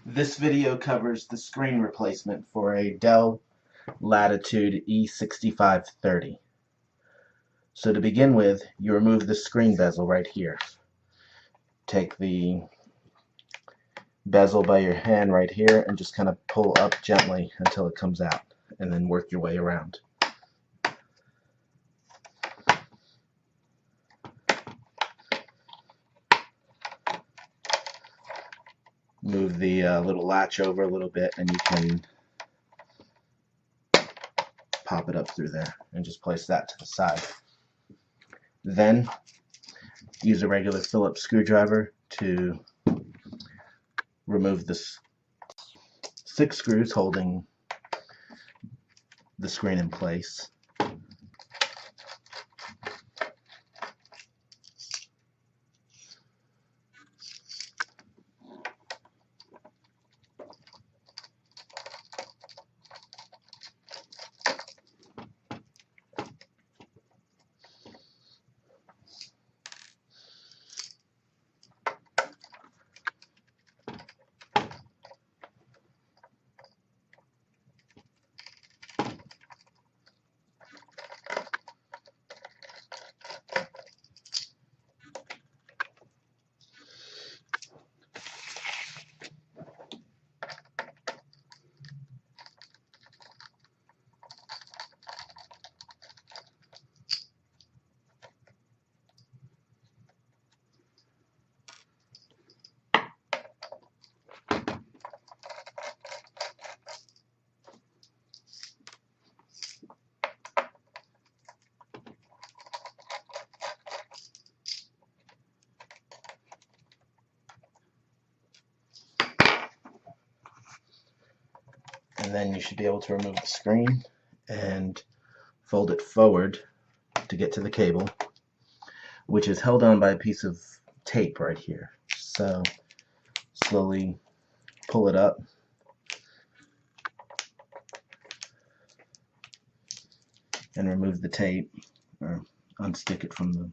This video covers the screen replacement for a Dell Latitude E6530. So to begin with, you remove the screen bezel right here. Take the bezel by your hand right here and just kind of pull up gently until it comes out, and then work your way around. Move the little latch over a little bit and you can pop it up through there and just place that to the side. Then use a regular Phillips screwdriver to remove the 6 screws holding the screen in place. And then you should be able to remove the screen and fold it forward to get to the cable, which is held on by a piece of tape right here. So slowly pull it up and remove the tape, or unstick it from the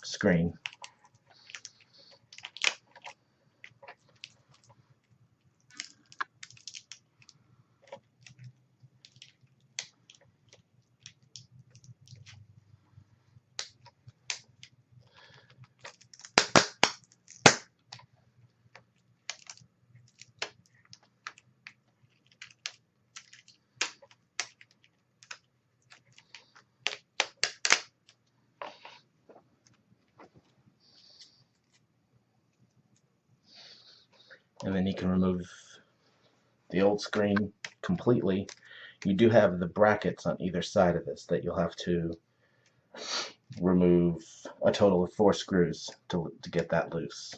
screen. And then you can remove the old screen completely. You do have the brackets on either side of this that you'll have to remove a total of 4 screws to get that loose.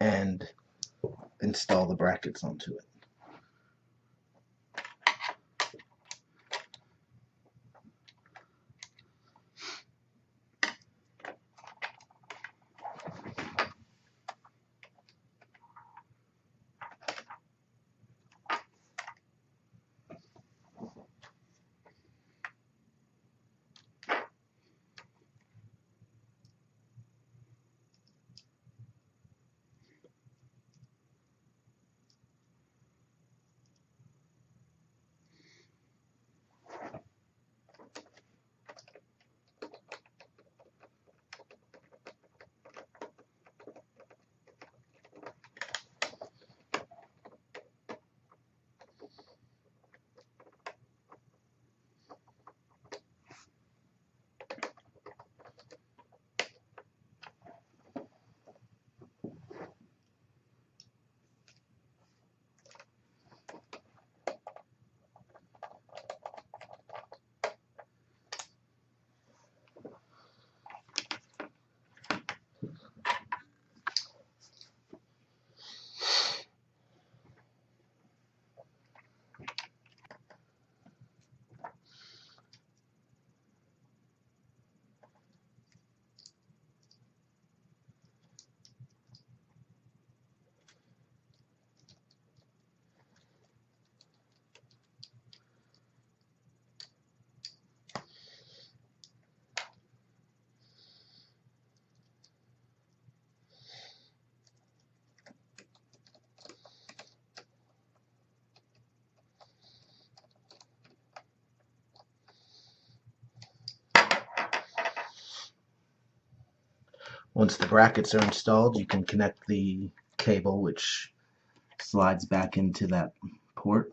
And install the brackets onto it. Once the brackets are installed, you can connect the cable, which slides back into that port.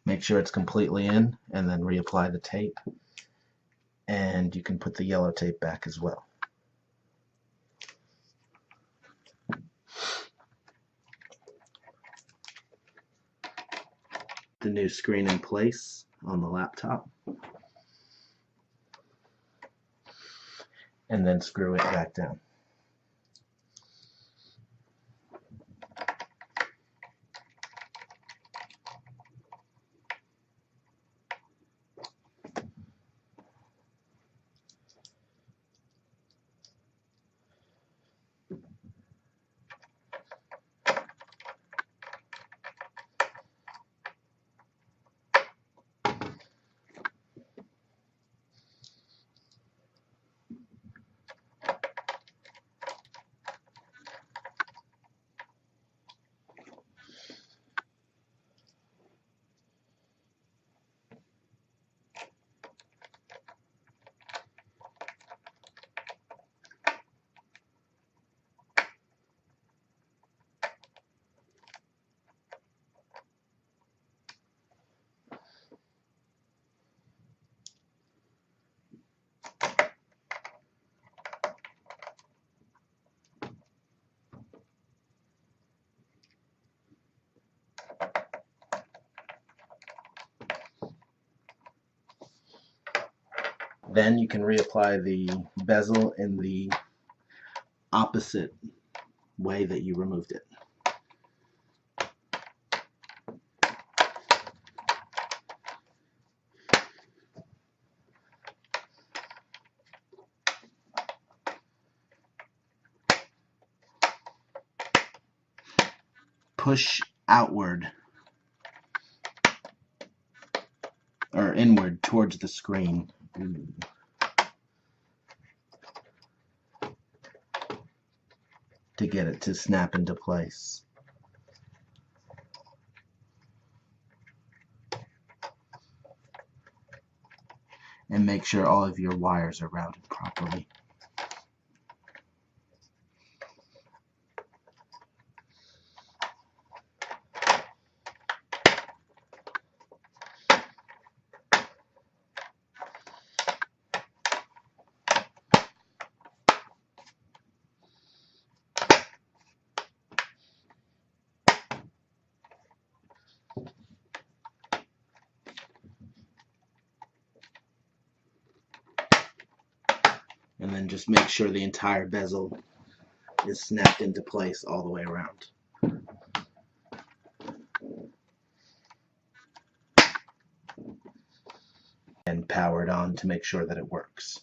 Make sure it's completely in, and then reapply the tape. And you can put the yellow tape back as well. The new screen in place on the laptop, and then screw it back down. Then you can reapply the bezel in the opposite way that you removed it. Push outward or inward towards the screen. To get it to snap into place. And make sure all of your wires are routed properly. And then just make sure the entire bezel is snapped into place all the way around. And power it on to make sure that it works.